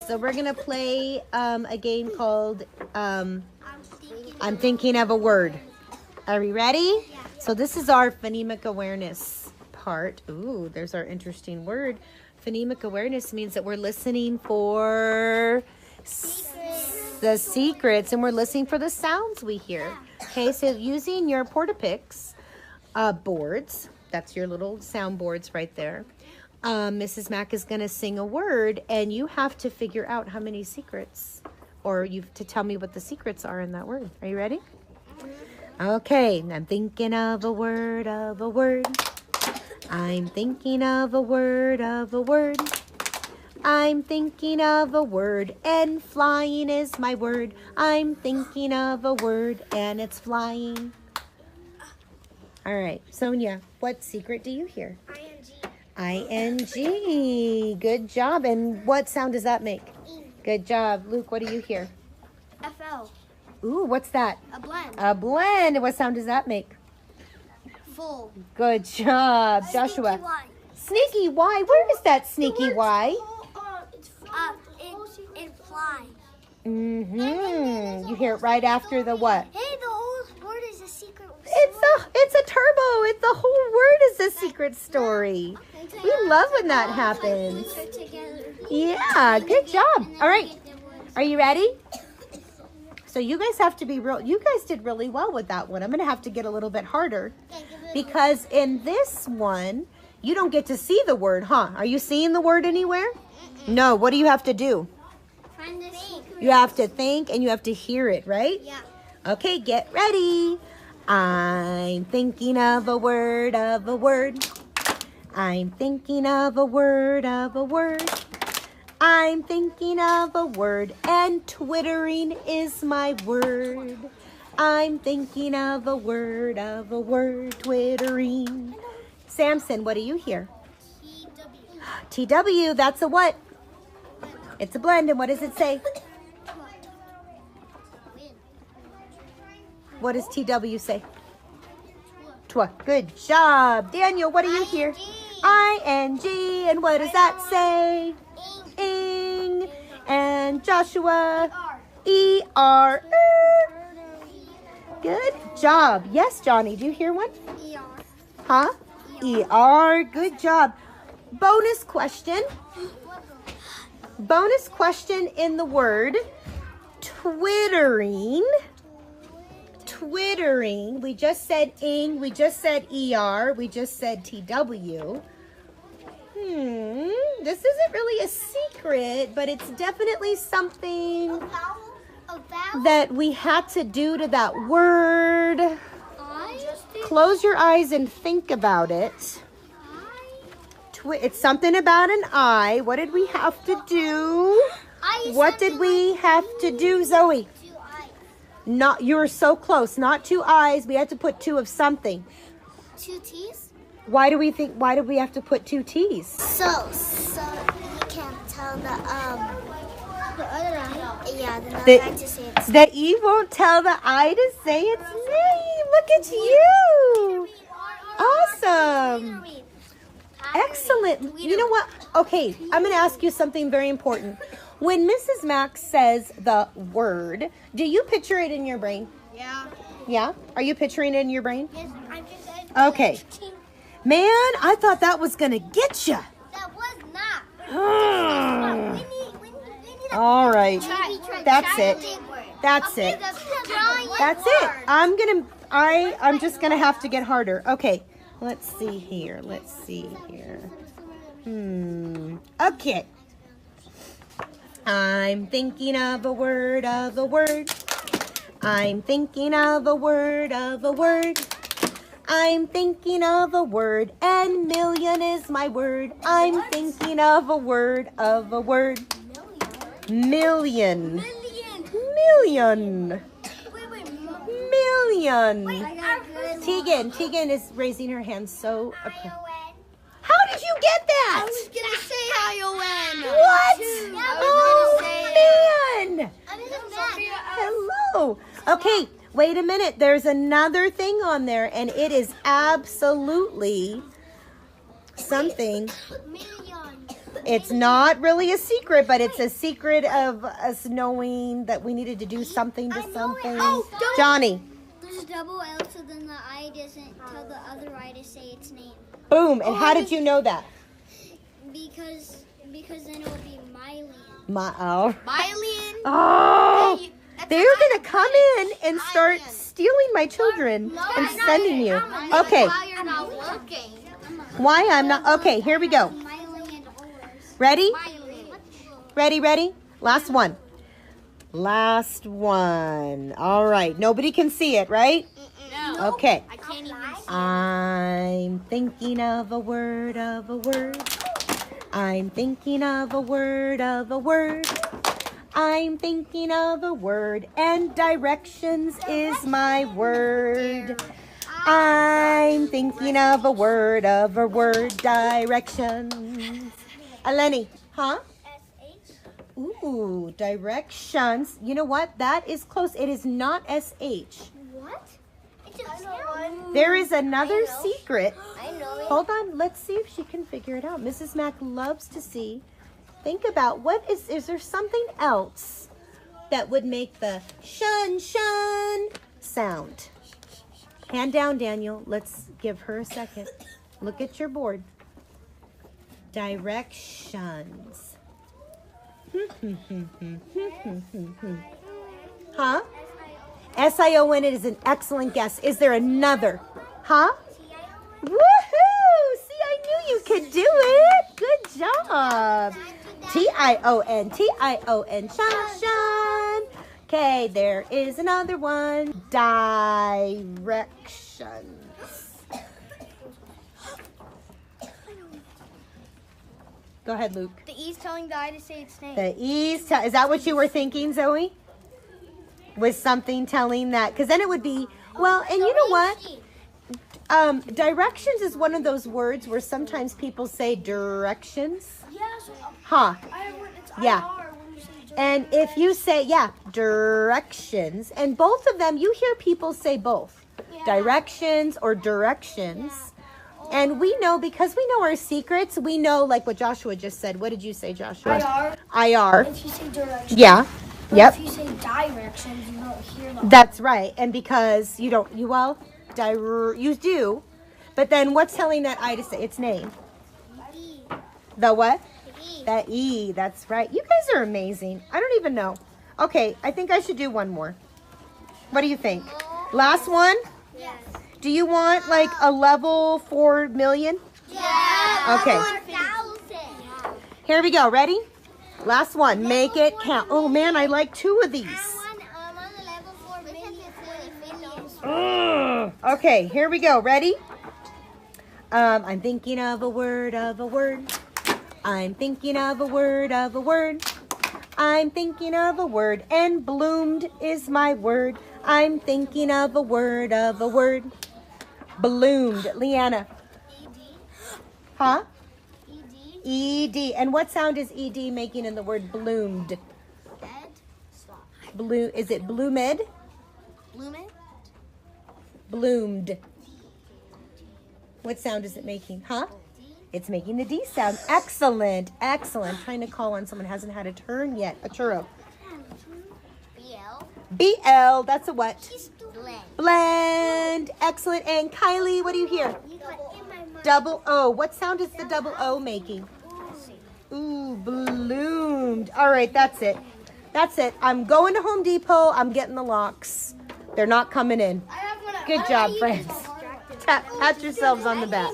So we're going to play a game called I'm Thinking of a Word. Are we ready? Yeah. So this is our phonemic awareness part. Ooh, there's our interesting word. Phonemic awareness means that we're listening for the secrets, and we're listening for the sounds we hear. Okay, so using your Portapix boards, that's your little sound boards right there. Mrs. Mack is going to sing a word, and you have to figure out how many secrets, or you have to tell me what the secrets are in that word. Are you ready? Okay, I'm thinking of a word, of a word. I'm thinking of a word, of a word. I'm thinking of a word, and flying is my word. I'm thinking of a word, and it's flying. All right, Sonia, what secret do you hear? I-N-G. Good job. And what sound does that make? Good job. Luke, what do you hear? F-L. Ooh, what's that? A blend. A blend. What sound does that make? Full. Good job. Joshua. Sneaky Y. Sneaky Y. Where is that sneaky Y? It fly. Mm-hmm. You hear it right after the what? Hey, the whole word is a secret. It's a turbo. The whole word is a secret story. We love when that happens. Yeah, good job. All right. Are you ready? So you guys have to be real. You guys did really well with that one. I'm going to have to get a little bit harder because in this one, you don't get to see the word, huh? Are you seeing the word anywhere? No. What do you have to do? Find the secret. You have to think and you have to hear it, right? Yeah. Okay, get ready. I'm thinking of a word, of a word. I'm thinking of a word, of a word. I'm thinking of a word, and twittering is my word. I'm thinking of a word, twittering. Samson, what do you hear? TW, that's a what? It's a blend, and what does it say? What does TW say? Twa. Good job. Daniel, what do you hear? I-N-G. And what does that say? Ing. And Joshua? E-R. Good job. Yes, Johnny, do you hear one? Huh? E-R. Good job. Bonus question. Bonus question in the word twittering. Twittering. We just said ing. We just said ER. We just said TW. This isn't really a secret, but it's definitely something that we had to do to that word. Close your eyes and think about it. It's something about an I. What did we have to do? What did we have to do, Zoe? Not, you were so close. Not two I's. We had to put two of something. Two T's? Why do we have to put two T's? So you can't tell the other eye. Yeah, the other eye to say it's That E won't tell the I to say its name. Look at you. Awesome. Excellent. You know what? Okay, I'm going to ask you something very important. When Mrs. Max says the word, do you picture it in your brain? Yeah. Yeah? Are you picturing it in your brain? Yes, I'm just Okay. Man, I thought that was going to get you. That was not. We need All right. That's try it. a big word. That's Okay, it. the That's it. I'm just going to have to get harder. Okay. Let's see here. Okay. I'm thinking of a word, of a word. I'm thinking of a word, of a word. I'm thinking of a word, and million is my word. I'm thinking of a word, of a word. Million. Million. Million. Tegan is raising her hand so. How did you get that? I was gonna say I-O-N. What? Oh, man. Hello. Okay, wait a minute. There's another thing on there, and it is absolutely something. It's not really a secret, but it's a secret of us knowing that we needed to do something to something. Johnny. There's a double L, so then the I doesn't tell the other I to say its name. Boom. And how did you know that? Because then it would be Mylian. Mylian. Oh. They're going to come in and start stealing my children and sending you. Okay. While you're not looking. Why I'm not. Okay, here we go. Ready? Ready? Last one. All right. Nobody can see it, right? No. Okay. I can't even see. I'm thinking of a word, I'm thinking of a word, I'm thinking of a word, and directions is my word. I'm thinking of a word, directions. Eleni, huh? S-H. Ooh, directions. You know what? That is close. It is not S-H. What? It's a sound. There is another secret. I know it. Hold on. Let's see if she can figure it out. Mrs. Mack loves to see. Think about is there something else that would make the shun sound? Hand down, Daniel. Let's give her a second. Look at your board. Directions. Huh? S-I-O-N is an excellent guess. Is there another? Huh? Woohoo! See, I knew you could do it. Good job. T-I-O-N. Shun. Okay, there is another one. Directions. Go ahead, Luke. The E's telling the I to say its name. The E's. Is that what you were thinking, Zoe? Was something telling that? Because then it would be, well, and you know what? Directions is one of those words where sometimes people say directions. Yes. Huh. Yeah. IR when you say And if you say, directions, and both of them, you hear people say both. Directions or directions. And we know, because we know our secrets, we know, like what Joshua just said. What did you say, Joshua? IR. If you say directions. Yeah. Yep. If you say directions, you don't hear them. That's right. And because you do. But then what's telling that I to say its name? The what? That E. That's right. You guys are amazing. I don't even know. Okay, I think I should do one more. What do you think? Last one? Yes. Do you want like a level 4 million? Yeah. Okay. Here we go. Ready? Last one. Make it count. Oh man, I like 2 of these. I'm on the level 4 million. Okay, here we go. Ready? I'm thinking of a word, I'm thinking of a word, I'm thinking of a word, and bloomed is my word. I'm thinking of a word, Bloomed. Leanna. Huh? E-D. And what sound is E-D making in the word bloomed? Is it bloomed? Bloomed. What sound is it making? Huh? It's making the D sound. Excellent. Trying to call on someone who hasn't had a turn yet. A churro. BL. That's a what? Blend. Excellent. And Kylie, what do you hear? Double O. What sound is the double O making? Ooh, bloomed. All right, that's it. I'm going to Home Depot. I'm getting the locks. They're not coming in. Good job, friends. Pat yourselves on the back.